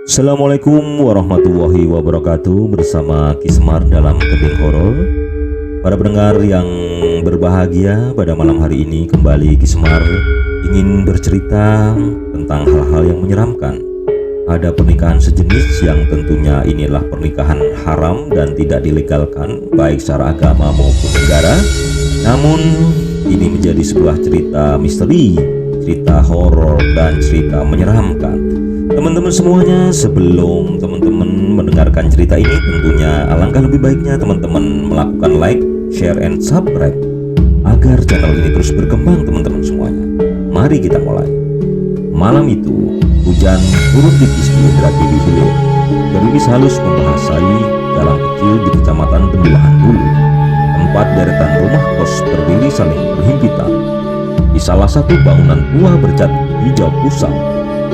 Assalamualaikum warahmatullahi wabarakatuh. Bersama Kismar dalam Tebing Horor. Para pendengar yang berbahagia, pada malam hari ini kembali Kismar ingin bercerita tentang hal-hal yang menyeramkan. Ada pernikahan sejenis yang tentunya inilah pernikahan haram dan tidak dilegalkan baik secara agama maupun negara. Namun ini menjadi sebuah cerita misteri, cerita horor dan cerita menyeramkan. Teman-teman semuanya, sebelum teman-teman mendengarkan cerita ini, tentunya alangkah lebih baiknya teman-teman melakukan like, share, and subscribe agar channel ini terus berkembang teman-teman semuanya. Mari kita mulai. Malam itu, hujan turun tipis di Indragiri Hilir. Gerimis halus membahasai jalan kecil di Kecamatan Tembilahan Hulu. Tempat deretan rumah kos berdiri saling berhimpitan. Di salah satu bangunan tua bercat hijau kusam,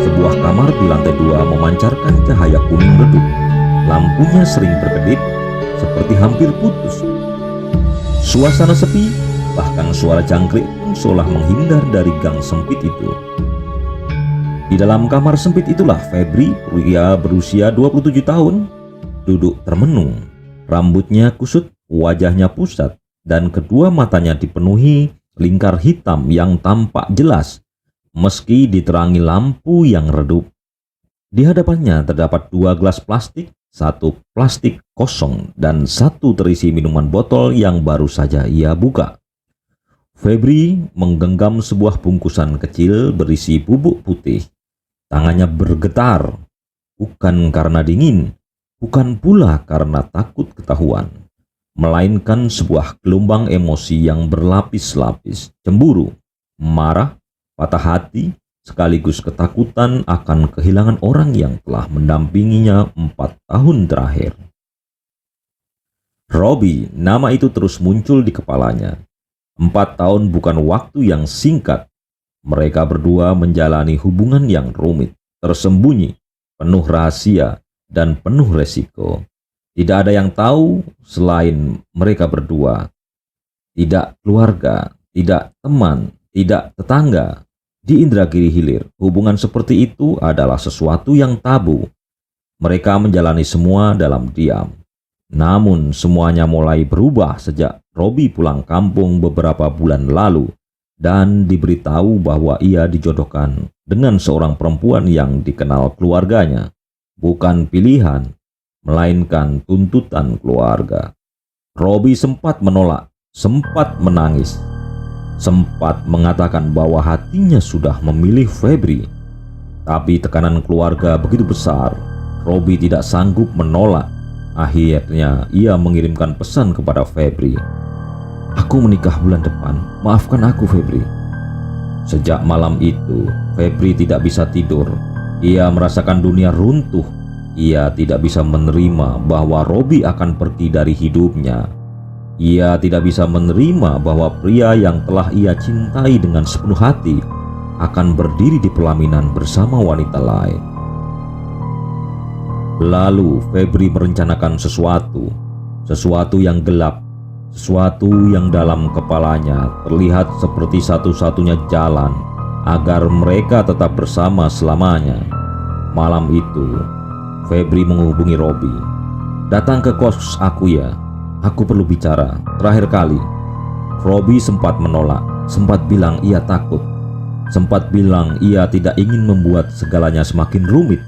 sebuah kamar di lantai 2 memancarkan cahaya kuning redup. Lampunya sering berkedip, seperti hampir putus. Suasana sepi, bahkan suara jangkrik pun seolah menghindar dari gang sempit itu. Di dalam kamar sempit itulah Febri, pria berusia 27 tahun, duduk termenung. Rambutnya kusut, wajahnya pusat, dan kedua matanya dipenuhi lingkar hitam yang tampak jelas meski diterangi lampu yang redup. Di hadapannya terdapat 2 gelas plastik, 1 plastik kosong, dan 1 terisi minuman botol yang baru saja ia buka. Febri menggenggam sebuah bungkusan kecil berisi bubuk putih. Tangannya bergetar, bukan karena dingin, bukan pula karena takut ketahuan, melainkan sebuah gelombang emosi yang berlapis-lapis, cemburu, marah, patah hati, sekaligus ketakutan akan kehilangan orang yang telah mendampinginya 4 tahun terakhir. Robi, nama itu terus muncul di kepalanya. 4 tahun bukan waktu yang singkat. Mereka berdua menjalani hubungan yang rumit, tersembunyi, penuh rahasia, dan penuh resiko. Tidak ada yang tahu selain mereka berdua. Tidak keluarga, tidak teman, tidak tetangga. Di Indragiri Hilir, hubungan seperti itu adalah sesuatu yang tabu. Mereka menjalani semua dalam diam. Namun semuanya mulai berubah sejak Robi pulang kampung beberapa bulan lalu dan diberitahu bahwa ia dijodohkan dengan seorang perempuan yang dikenal keluarganya. Bukan pilihan, melainkan tuntutan keluarga. Robi sempat menolak, sempat menangis, sempat mengatakan bahwa hatinya sudah memilih Febri. Tapi tekanan keluarga begitu besar, Robi tidak sanggup menolak. Akhirnya ia mengirimkan pesan kepada Febri. "Aku menikah bulan depan, maafkan aku Febri." Sejak malam itu, Febri tidak bisa tidur. Ia merasakan dunia runtuh. Ia tidak bisa menerima bahwa Robi akan pergi dari hidupnya. Ia tidak bisa menerima bahwa pria yang telah ia cintai dengan sepenuh hati akan berdiri di pelaminan bersama wanita lain. Lalu Febri merencanakan sesuatu yang gelap, sesuatu yang dalam kepalanya terlihat seperti satu-satunya jalan agar mereka tetap bersama selamanya. Malam itu, Febri menghubungi Robi. "Datang ke kos aku ya. Aku perlu bicara, terakhir kali." Robi sempat menolak, sempat bilang ia takut, sempat bilang ia tidak ingin membuat segalanya semakin rumit.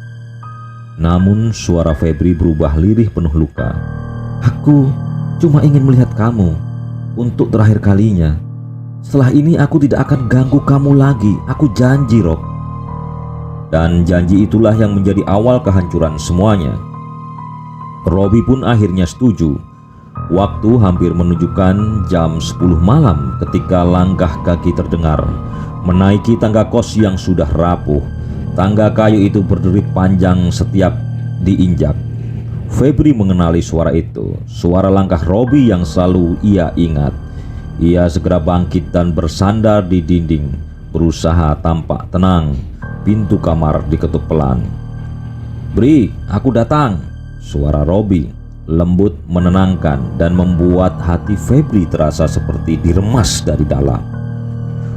Namun suara Febri berubah lirih penuh luka. "Aku cuma ingin melihat kamu untuk terakhir kalinya. Setelah ini aku tidak akan ganggu kamu lagi, aku janji, Rob." Dan janji itulah yang menjadi awal kehancuran semuanya. Robi pun akhirnya setuju. Waktu hampir menunjukkan jam 10 malam ketika langkah kaki terdengar menaiki tangga kos yang sudah rapuh. Tangga kayu itu berduri panjang setiap diinjak. Febri mengenali suara itu, suara langkah Robi yang selalu ia ingat. Ia segera bangkit dan bersandar di dinding, berusaha tampak tenang. Pintu kamar diketuk pelan. "Bri, aku datang," suara Robi, lembut, menenangkan, dan membuat hati Febri terasa seperti diremas dari dalam.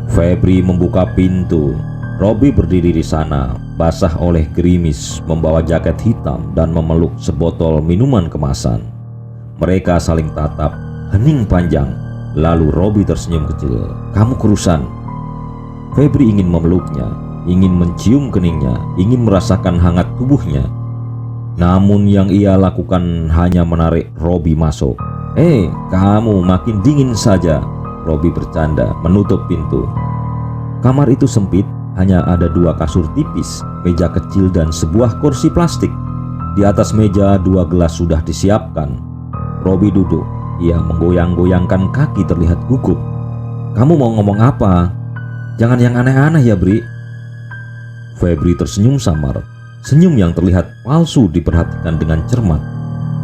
Febri membuka pintu. Robi berdiri di sana, basah oleh gerimis, membawa jaket hitam dan memeluk sebotol minuman kemasan. Mereka saling tatap, hening panjang. Lalu Robi tersenyum kecil. "Kamu kurusan." Febri ingin memeluknya, ingin mencium keningnya, ingin merasakan hangat tubuhnya. Namun yang ia lakukan hanya menarik Robi masuk. Kamu makin dingin saja," Robi bercanda, menutup pintu. Kamar itu sempit, hanya ada 2 kasur tipis, meja kecil dan sebuah kursi plastik. Di atas meja 2 gelas sudah disiapkan. Robi duduk, ia menggoyang-goyangkan kaki terlihat gugup. "Kamu mau ngomong apa? Jangan yang aneh-aneh ya, Bri." Febri tersenyum samar, senyum yang terlihat palsu diperhatikan dengan cermat.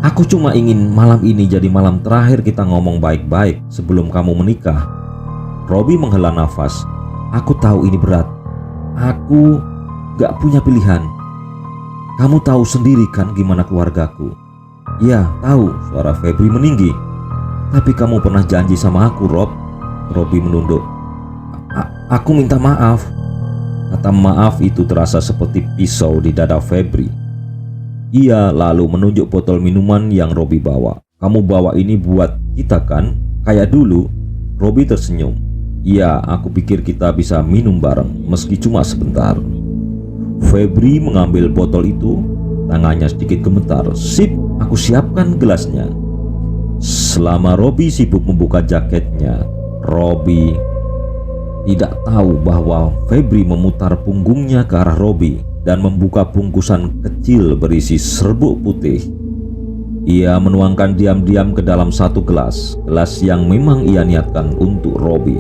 "Aku cuma ingin malam ini jadi malam terakhir kita ngomong baik-baik sebelum kamu menikah." Robi menghela nafas. "Aku tahu ini berat. Aku gak punya pilihan. Kamu tahu sendiri kan gimana keluargaku." "Ya, tahu," suara Febri meninggi. "Tapi kamu pernah janji sama aku, Rob." Robi menunduk. Aku minta maaf." Kata maaf itu terasa seperti pisau di dada Febri. Ia lalu menunjuk botol minuman yang Robi bawa. "Kamu bawa ini buat kita kan? Kayak dulu?" Robi tersenyum. "Iya, aku pikir kita bisa minum bareng meski cuma sebentar." Febri mengambil botol itu, tangannya sedikit gemetar. "Sip, aku siapkan gelasnya." Selama Robi sibuk membuka jaketnya, Robi tidak tahu bahwa Febri memutar punggungnya ke arah Robi dan membuka bungkusan kecil berisi serbuk putih. Ia menuangkan diam-diam ke dalam 1 gelas yang memang ia niatkan untuk Robi.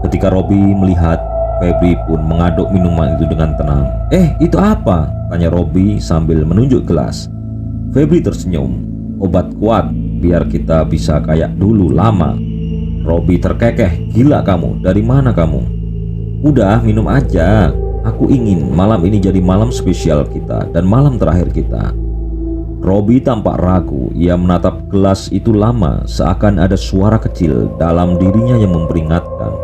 Ketika Robi melihat, Febri pun mengaduk minuman itu dengan tenang. Itu apa?" tanya Robi sambil menunjuk gelas. Febri tersenyum. "Obat kuat, biar kita bisa kayak dulu lama." Robi terkekeh. "Gila kamu, dari mana kamu?" "Udah, minum aja. Aku ingin malam ini jadi malam spesial kita dan malam terakhir kita." Robi tampak ragu. Ia menatap gelas itu lama, seakan ada suara kecil dalam dirinya yang memperingatkan.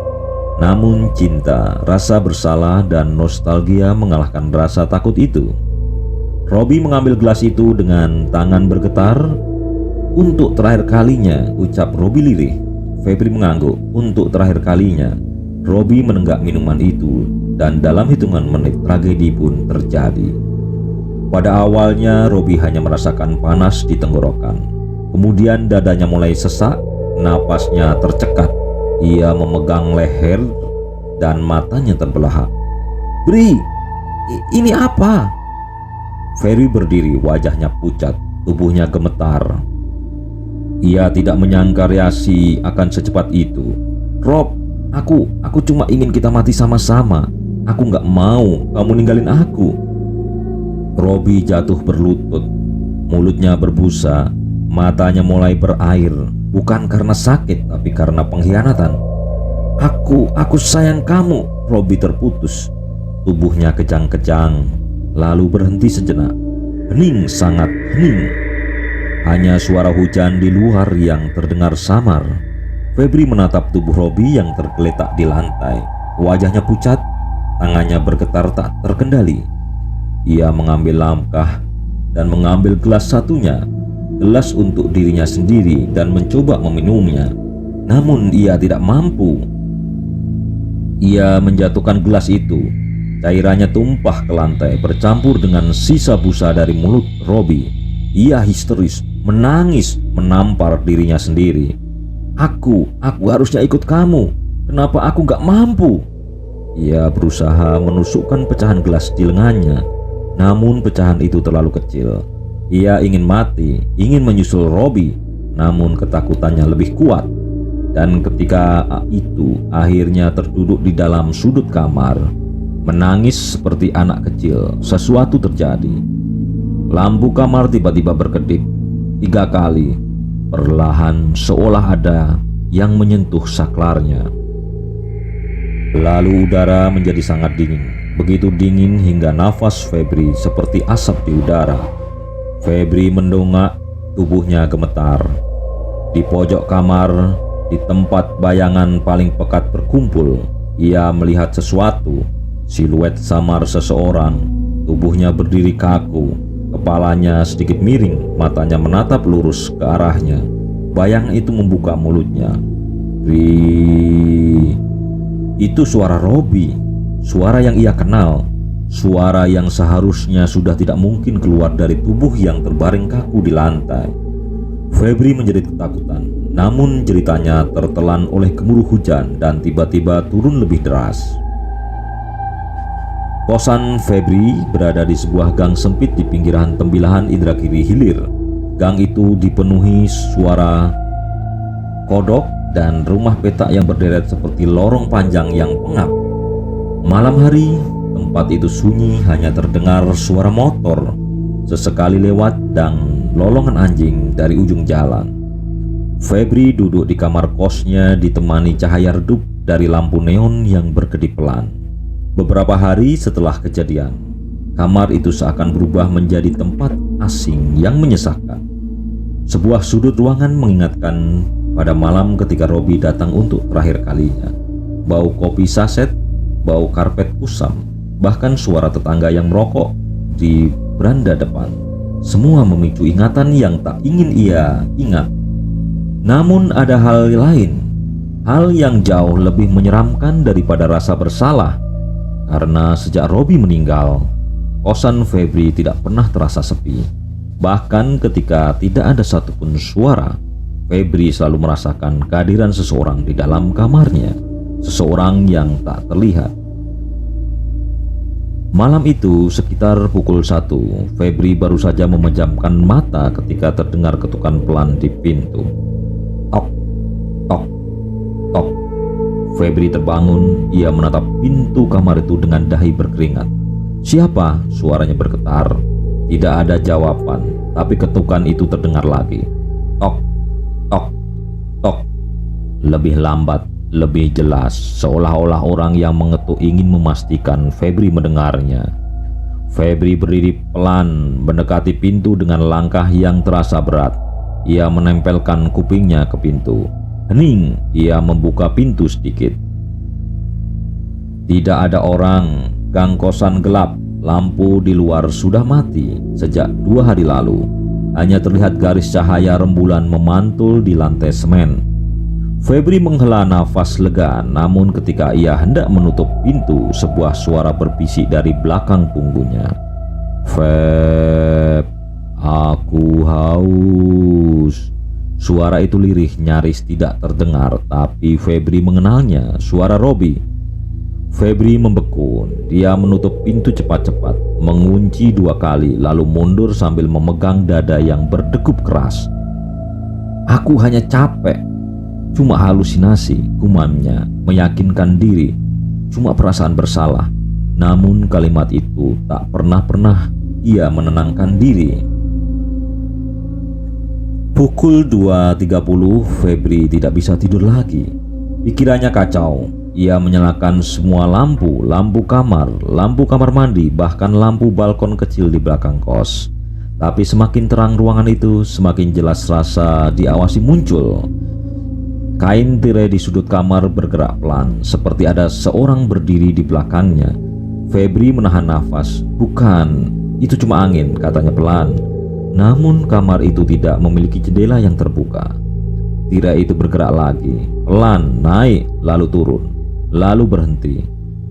Namun cinta, rasa bersalah, dan nostalgia mengalahkan rasa takut itu. Robi mengambil gelas itu dengan tangan bergetar. "Untuk terakhir kalinya," ucap Robi lirih. Febri mengangguk. Untuk terakhir kalinya. Robi menenggak minuman itu, dan dalam hitungan menit tragedi pun terjadi. Pada awalnya Robi hanya merasakan panas di tenggorokan. Kemudian dadanya mulai sesak, napasnya tercekat. Ia memegang leher dan matanya terbelahak. "Bri, ini apa?" Febri berdiri, wajahnya pucat, tubuhnya gemetar. Ia tidak menyangka reaksi akan secepat itu. "Rob, aku cuma ingin kita mati sama-sama. Aku gak mau kamu ninggalin aku." Robi jatuh berlutut, mulutnya berbusa, matanya mulai berair, bukan karena sakit tapi karena pengkhianatan. Aku sayang kamu." Robi terputus. Tubuhnya kejang-kejang, lalu berhenti sejenak. Hening, sangat hening. Hanya suara hujan di luar yang terdengar samar. Febri menatap tubuh Robi yang tergeletak di lantai. Wajahnya pucat, tangannya bergetar tak terkendali. Ia mengambil langkah dan mengambil gelas satunya, gelas untuk dirinya sendiri, dan mencoba meminumnya. Namun ia tidak mampu. Ia menjatuhkan gelas itu. Cairannya tumpah ke lantai bercampur dengan sisa busa dari mulut Robi. Ia histeris, menangis, menampar dirinya sendiri. Aku harusnya ikut kamu. Kenapa aku gak mampu?" Ia berusaha menusukkan pecahan gelas di lengannya, namun pecahan itu terlalu kecil. Ia ingin mati, ingin menyusul Robi, namun ketakutannya lebih kuat. Dan ketika itu akhirnya terduduk di dalam sudut kamar, menangis seperti anak kecil, sesuatu terjadi. Lampu kamar tiba-tiba berkedip 3 kali, perlahan, seolah ada yang menyentuh saklarnya. Lalu udara menjadi sangat dingin, begitu dingin hingga nafas Febri seperti asap di udara. Febri mendongak, tubuhnya gemetar. Di pojok kamar, di tempat bayangan paling pekat berkumpul, ia melihat sesuatu, siluet samar seseorang, tubuhnya berdiri kaku, kepalanya sedikit miring, matanya menatap lurus ke arahnya. Bayang itu membuka mulutnya. Wih, itu suara Robi, suara yang ia kenal, suara yang seharusnya sudah tidak mungkin keluar dari tubuh yang terbaring kaku di lantai. Febri menjerit ketakutan, namun jeritanya tertelan oleh gemuruh hujan dan tiba-tiba turun lebih deras. Kosan Febri berada di sebuah gang sempit di pinggiran Tembilahan Indrakiri Hilir. Gang itu dipenuhi suara kodok dan rumah petak yang berderet seperti lorong panjang yang pengap. Malam hari, tempat itu sunyi, hanya terdengar suara motor sesekali lewat dan lolongan anjing dari ujung jalan. Febri duduk di kamar kosnya ditemani cahaya redup dari lampu neon yang berkedip pelan. Beberapa hari setelah kejadian, kamar itu seakan berubah menjadi tempat asing yang menyesakkan. Sebuah sudut ruangan mengingatkan pada malam ketika Robi datang untuk terakhir kalinya. Bau kopi saset, bau karpet kusam, bahkan suara tetangga yang merokok di beranda depan. Semua memicu ingatan yang tak ingin ia ingat. Namun ada hal lain, hal yang jauh lebih menyeramkan daripada rasa bersalah. Karena sejak Robi meninggal, kosan Febri tidak pernah terasa sepi. Bahkan ketika tidak ada satupun suara, Febri selalu merasakan kehadiran seseorang di dalam kamarnya, seseorang yang tak terlihat. Malam itu sekitar pukul 1, Febri baru saja memejamkan mata ketika terdengar ketukan pelan di pintu. Tok, tok, tok. Febri terbangun, ia menatap pintu kamar itu dengan dahi berkeringat. Siapa? Suaranya bergetar. Tidak ada jawaban, tapi ketukan itu terdengar lagi. Tok, tok, tok. Lebih lambat, lebih jelas, seolah-olah orang yang mengetuk ingin memastikan Febri mendengarnya. Febri berdiri pelan mendekati pintu dengan langkah yang terasa berat. Ia menempelkan kupingnya ke pintu. Hening, ia membuka pintu sedikit. Tidak ada orang, gang kosan gelap, lampu di luar sudah mati sejak 2 hari lalu. Hanya terlihat garis cahaya rembulan memantul di lantai semen. Febri menghela nafas lega, namun ketika ia hendak menutup pintu, sebuah suara berbisik dari belakang punggungnya. Feb, aku haus. Suara itu lirih, nyaris tidak terdengar, tapi Febri mengenalnya, suara Robi. Febri membeku, dia menutup pintu cepat-cepat, mengunci 2 kali, lalu mundur sambil memegang dada yang berdegup keras. Aku hanya capek. Cuma halusinasi, gumamnya, meyakinkan diri, cuma perasaan bersalah. Namun kalimat itu tak pernah ia menenangkan diri. Pukul 2.30, Febri tidak bisa tidur lagi. Pikirannya kacau. Ia menyalakan semua lampu, lampu kamar mandi, bahkan lampu balkon kecil di belakang kos. Tapi semakin terang ruangan itu, semakin jelas rasa diawasi muncul. Kain tirai di sudut kamar bergerak pelan, seperti ada seorang berdiri di belakangnya. Febri menahan nafas. Bukan, itu cuma angin, katanya pelan. Namun kamar itu tidak memiliki jendela yang terbuka. Tirai itu bergerak lagi, pelan, naik, lalu turun, lalu berhenti.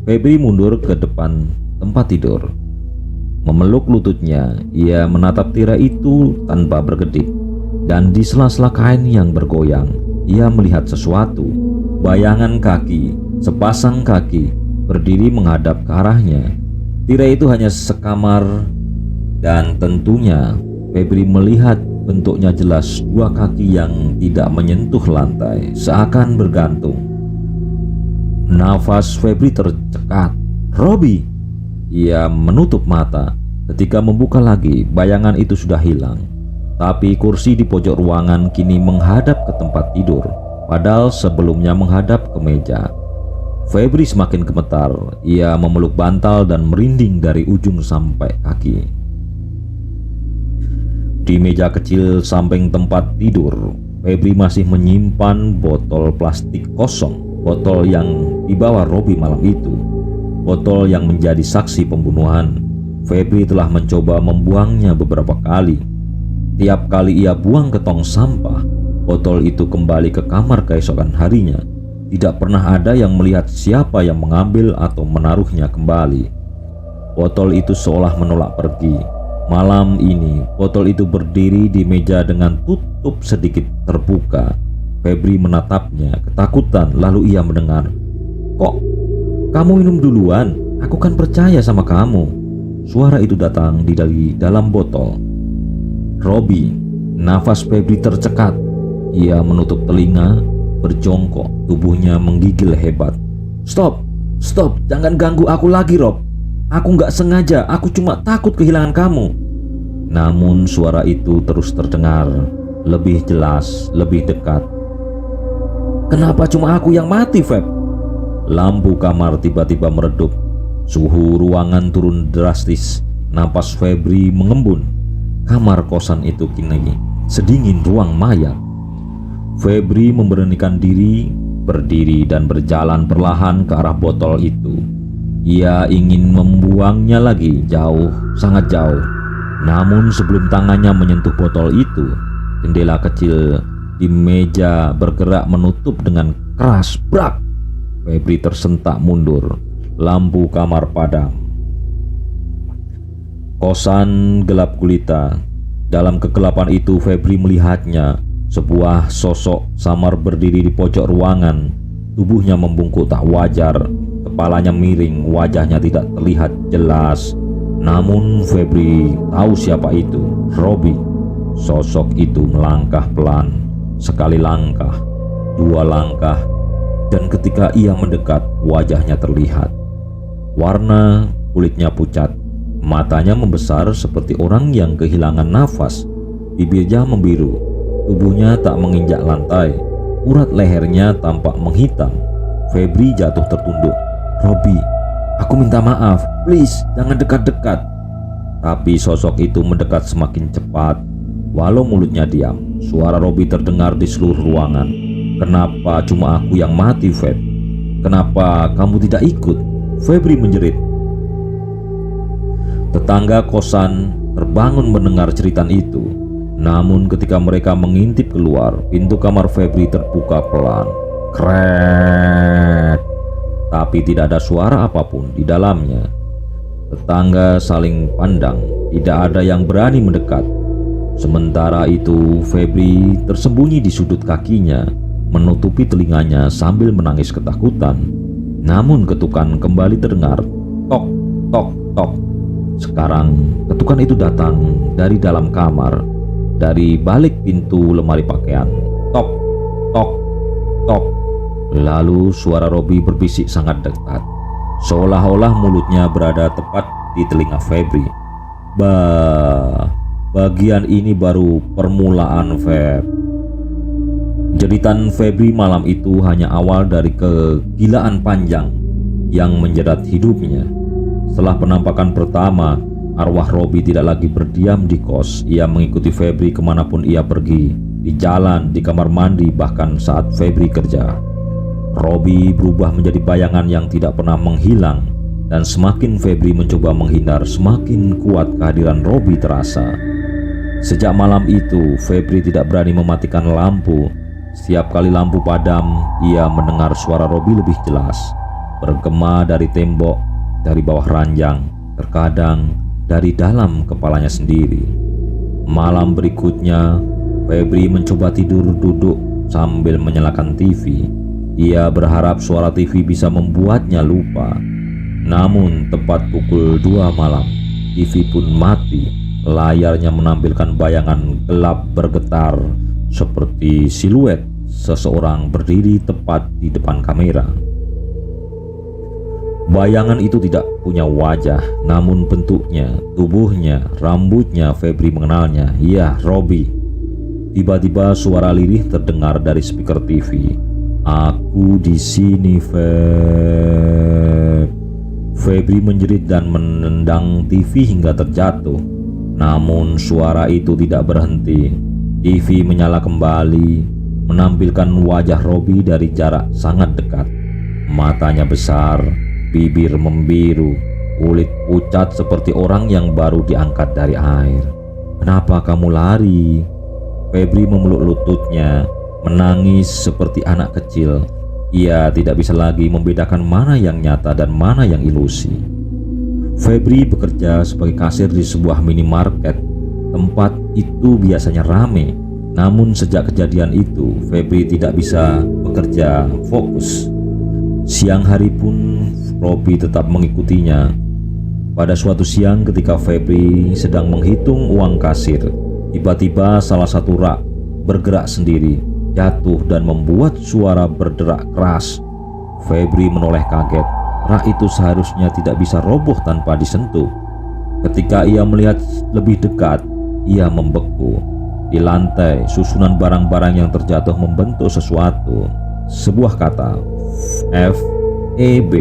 Febri mundur ke depan tempat tidur. Memeluk lututnya, ia menatap tirai itu tanpa berkedip. Dan di sela-sela kain yang bergoyang, ia melihat sesuatu. Bayangan kaki, sepasang kaki, berdiri menghadap ke arahnya. Tirai itu hanya sekamar, dan tentunya Febri melihat bentuknya jelas 2 kaki yang tidak menyentuh lantai, seakan bergantung. Nafas Febri tercekat. Robi! Ia menutup mata. Ketika membuka lagi, bayangan itu sudah hilang. Tapi kursi di pojok ruangan kini menghadap ke tempat tidur, padahal sebelumnya menghadap ke meja. Febri semakin gemetar. Ia memeluk bantal dan merinding dari ujung sampai kaki. Di meja kecil samping tempat tidur, Febri masih menyimpan botol plastik kosong, botol yang dibawa Robi malam itu. Botol yang menjadi saksi pembunuhan. Febri telah mencoba membuangnya beberapa kali. Tiap kali ia buang ke tong sampah, botol itu kembali ke kamar keesokan harinya. Tidak pernah ada yang melihat siapa yang mengambil atau menaruhnya kembali. Botol itu seolah menolak pergi. Malam ini, botol itu berdiri di meja dengan tutup sedikit terbuka. Febri menatapnya, ketakutan, lalu ia mendengar, "Kok kamu minum duluan? Aku kan percaya sama kamu." Suara itu datang dari dalam botol. Robi, nafas Febri tercekat. Ia menutup telinga, berjongkok, tubuhnya menggigil hebat. Stop, jangan ganggu aku lagi, Rob. Aku nggak sengaja, aku cuma takut kehilangan kamu." Namun suara itu terus terdengar, lebih jelas, lebih dekat. "Kenapa cuma aku yang mati, Feb?" Lampu kamar tiba-tiba meredup. Suhu ruangan turun drastis. Napas Febri mengembun. Kamar kosan itu kini sedingin ruang mayat. Febri memberanikan diri, berdiri dan berjalan perlahan ke arah botol itu. Ia ingin membuangnya lagi jauh, sangat jauh. Namun sebelum tangannya menyentuh botol itu, jendela kecil di meja bergerak menutup dengan keras. Brak! Febri tersentak mundur. Lampu kamar padam. Kosan gelap gulita. Dalam kegelapan itu Febri melihatnya, sebuah sosok samar berdiri di pojok ruangan. Tubuhnya membungkuk tak wajar, kepalanya miring, wajahnya tidak terlihat jelas. Namun Febri tahu siapa itu, Robi. Sosok itu melangkah pelan, sekali langkah, dua langkah, dan ketika ia mendekat, wajahnya terlihat. Warna kulitnya pucat, matanya membesar seperti orang yang kehilangan nafas, bibirnya membiru, tubuhnya tak menginjak lantai, urat lehernya tampak menghitam. Febri jatuh tertunduk. "Robi, aku minta maaf, please jangan dekat-dekat." Tapi sosok itu mendekat semakin cepat. Walau mulutnya diam, suara Robi terdengar di seluruh ruangan. "Kenapa cuma aku yang mati, Feb? Kenapa kamu tidak ikut?" Febri menjerit. Tetangga kosan terbangun mendengar cerita itu. Namun ketika mereka mengintip keluar, pintu kamar Febri terbuka pelan. Krek. Tapi tidak ada suara apapun di dalamnya. Tetangga saling pandang, tidak ada yang berani mendekat. Sementara itu Febri tersembunyi di sudut kakinya, menutupi telinganya sambil menangis ketakutan. Namun ketukan kembali terdengar. Tok, tok, tok. Sekarang ketukan itu datang dari dalam kamar, dari balik pintu lemari pakaian. Tok, tok, tok. Lalu suara Robi berbisik sangat dekat, seolah-olah mulutnya berada tepat di telinga Febri. Bagian ini baru permulaan, Feb." Jeritan Febri malam itu hanya awal dari kegilaan panjang yang menjerat hidupnya. Setelah penampakan pertama, arwah Robi tidak lagi berdiam di kos. Ia mengikuti Febri kemanapun ia pergi, di jalan, di kamar mandi, bahkan saat Febri kerja. Robi berubah menjadi bayangan yang tidak pernah menghilang, dan semakin Febri mencoba menghindar, semakin kuat kehadiran Robi terasa. Sejak malam itu, Febri tidak berani mematikan lampu. Setiap kali lampu padam, ia mendengar suara Robi lebih jelas, bergema dari tembok, dari bawah ranjang, terkadang dari dalam kepalanya sendiri. Malam berikutnya, Febri mencoba tidur duduk sambil menyalakan TV. Ia berharap suara TV bisa membuatnya lupa. Namun tepat pukul 2 malam, TV pun mati. Layarnya menampilkan bayangan gelap bergetar, seperti siluet seseorang berdiri tepat di depan kamera. Bayangan itu tidak punya wajah, namun bentuknya, tubuhnya, rambutnya Febri mengenalnya. Ya, Robi. Tiba-tiba suara lirih terdengar dari speaker TV. "Aku di sini, Feb." Febri menjerit dan menendang TV hingga terjatuh. Namun suara itu tidak berhenti. TV menyala kembali, menampilkan wajah Robi dari jarak sangat dekat. Matanya besar, bibir membiru, kulit pucat seperti orang yang baru diangkat dari air. "Kenapa kamu lari?" Febri memeluk lututnya, menangis seperti anak kecil. Ia tidak bisa lagi membedakan mana yang nyata dan mana yang ilusi. Febri bekerja sebagai kasir di sebuah minimarket. Tempat itu biasanya ramai. Namun sejak kejadian itu, Febri tidak bisa bekerja fokus. Siang hari pun Robi tetap mengikutinya. Pada suatu siang ketika Febri sedang menghitung uang kasir, tiba-tiba salah satu rak bergerak sendiri, jatuh dan membuat suara berderak keras. Febri menoleh kaget. Rak itu seharusnya tidak bisa roboh tanpa disentuh. Ketika ia melihat lebih dekat, ia membeku. Di lantai, susunan barang-barang yang terjatuh membentuk sesuatu. Sebuah kata, F-E-B.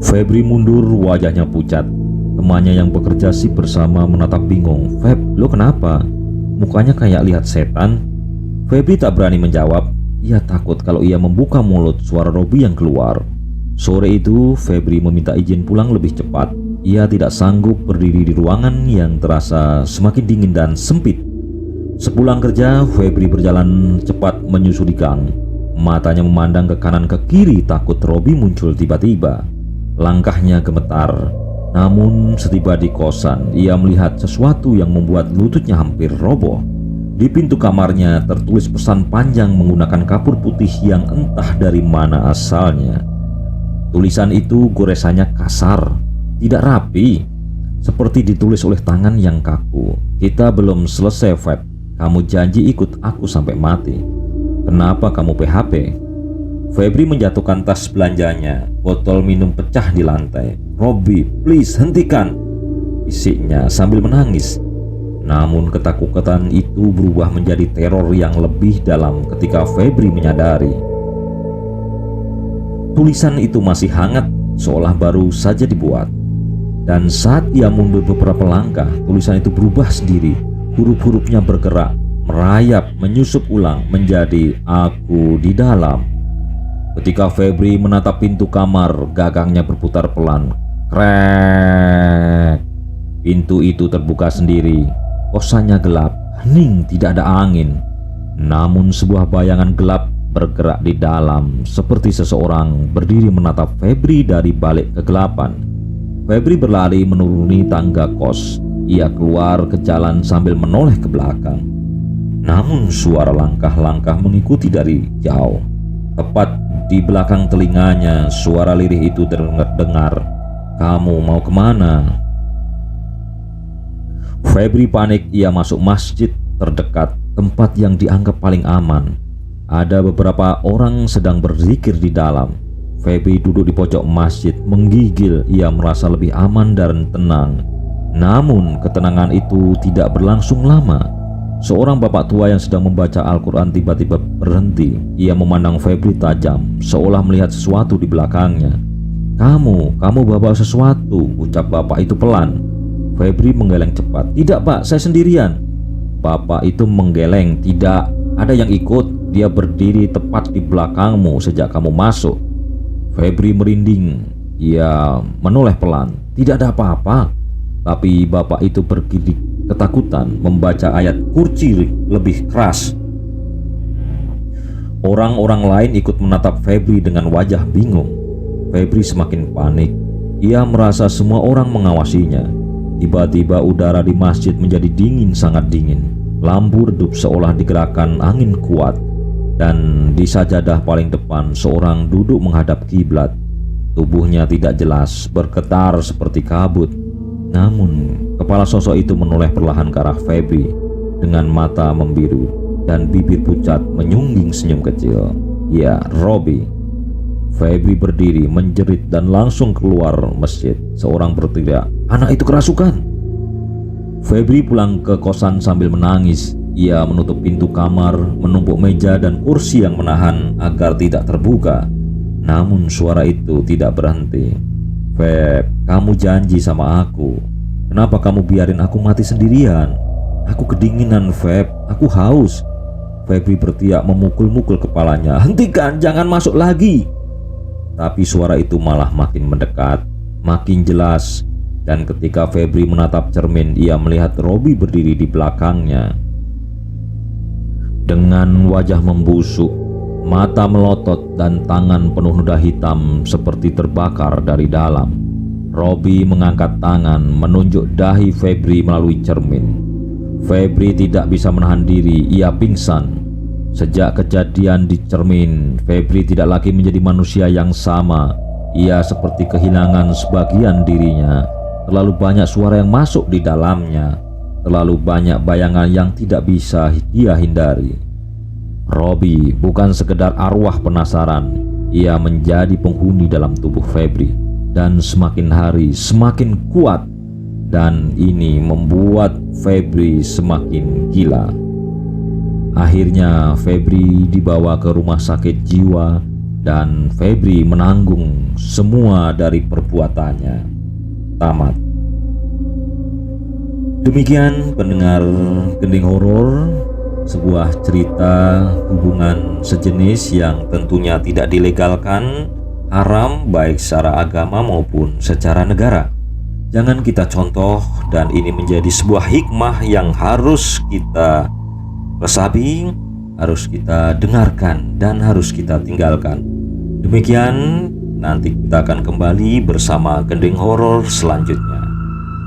Febri mundur, wajahnya pucat. Temannya yang bekerja sip bersama menatap bingung. "Feb, lo kenapa? Mukanya kayak lihat setan." Febri tak berani menjawab. Ia takut kalau ia membuka mulut, suara Robi yang keluar. Sore itu, Febri meminta izin pulang lebih cepat. Ia tidak sanggup berdiri di ruangan yang terasa semakin dingin dan sempit. Sepulang kerja, Febri berjalan cepat menyusuri gang. Matanya memandang ke kanan ke kiri, takut Robi muncul tiba-tiba. Langkahnya gemetar. Namun setiba di kosan, ia melihat sesuatu yang membuat lututnya hampir roboh. Di pintu kamarnya tertulis pesan panjang menggunakan kapur putih yang entah dari mana asalnya. Tulisan itu goresannya kasar, tidak rapi, seperti ditulis oleh tangan yang kaku. "Kita belum selesai, Feb. Kamu janji ikut aku sampai mati. Kenapa kamu PHP?" Febri menjatuhkan tas belanjanya. Botol minum pecah di lantai. "Robi, please hentikan," bisiknya sambil menangis. Namun ketakutan itu berubah menjadi teror yang lebih dalam ketika Febri menyadari tulisan itu masih hangat, seolah baru saja dibuat. Dan saat ia mundur beberapa langkah, tulisan itu berubah sendiri. Huruf-hurufnya bergerak, merayap, menyusup ulang menjadi "Aku di dalam." Ketika Febri menatap pintu kamar, gagangnya berputar pelan. Krek. Pintu itu terbuka sendiri. Kosannya gelap, hening, tidak ada angin. Namun sebuah bayangan gelap bergerak di dalam, seperti seseorang berdiri menatap Febri dari balik kegelapan. Febri berlari menuruni tangga kos. Ia keluar ke jalan sambil menoleh ke belakang. Namun suara langkah-langkah mengikuti dari jauh. Tepat di belakang telinganya, suara lirih itu terdengar. "Kamu mau kemana?" Febri panik. Ia masuk masjid terdekat, tempat yang dianggap paling aman. Ada beberapa orang sedang berzikir di dalam. Febri duduk di pojok masjid, menggigil. Ia merasa lebih aman dan tenang. Namun ketenangan itu tidak berlangsung lama. Seorang bapak tua yang sedang membaca Al-Quran tiba-tiba berhenti. Ia memandang Febri tajam, seolah melihat sesuatu di belakangnya. Kamu bawa sesuatu," ucap bapak itu pelan. Febri menggeleng cepat. "Tidak, Pak, saya sendirian." Bapak itu menggeleng. "Tidak ada yang ikut. Dia berdiri tepat di belakangmu sejak kamu masuk." Febri merinding. Ia menoleh pelan. "Tidak ada apa-apa." Tapi bapak itu bergidik ketakutan, membaca ayat kursi lebih keras. Orang-orang lain ikut menatap Febri dengan wajah bingung. Febri semakin panik. Ia merasa semua orang mengawasinya. Tiba-tiba udara di masjid menjadi dingin, sangat dingin. Lampu redup seolah digerakkan angin kuat. Dan di sajadah paling depan, seorang duduk menghadap kiblat. Tubuhnya tidak jelas, bergetar seperti kabut. Namun kepala sosok itu menoleh perlahan ke arah Febri dengan mata membiru dan bibir pucat menyungging senyum kecil. "Ya, Robi." Febri berdiri, menjerit dan langsung keluar masjid. Seorang berteriak, "Anak itu kerasukan!" Febri pulang ke kosan sambil menangis. Ia menutup pintu kamar, menumpuk meja dan kursi yang menahan agar tidak terbuka. Namun suara itu tidak berhenti. "Feb, kamu janji sama aku. Kenapa kamu biarin aku mati sendirian? Aku kedinginan, Feb. Aku haus." Febri berteriak memukul-mukul kepalanya. "Hentikan, jangan masuk lagi!" Tapi suara itu malah makin mendekat, makin jelas. Dan ketika Febri menatap cermin, ia melihat Robi berdiri di belakangnya. Dengan wajah membusuk, mata melotot, dan tangan penuh noda hitam seperti terbakar dari dalam, Robi mengangkat tangan menunjuk dahi Febri melalui cermin. Febri tidak bisa menahan diri, ia pingsan. Sejak kejadian di cermin, Febri tidak lagi menjadi manusia yang sama. Ia seperti kehilangan sebagian dirinya. Terlalu banyak suara yang masuk di dalamnya. Terlalu banyak bayangan yang tidak bisa dia hindari. Robi bukan sekedar arwah penasaran. Ia menjadi penghuni dalam tubuh Febri. Dan semakin hari semakin kuat. Dan ini membuat Febri semakin gila. Akhirnya Febri dibawa ke rumah sakit jiwa dan Febri menanggung semua dari perbuatannya. Tamat. Demikian pendengar Gending Horor, sebuah cerita hubungan sejenis yang tentunya tidak dilegalkan, haram baik secara agama maupun secara negara. Jangan kita contoh, dan ini menjadi sebuah hikmah yang harus kita resapi, harus kita dengarkan, dan harus kita tinggalkan. Demikian, nanti kita akan kembali bersama Gending Horor selanjutnya.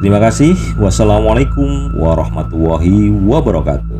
Terima kasih. Wassalamualaikum warahmatullahi wabarakatuh.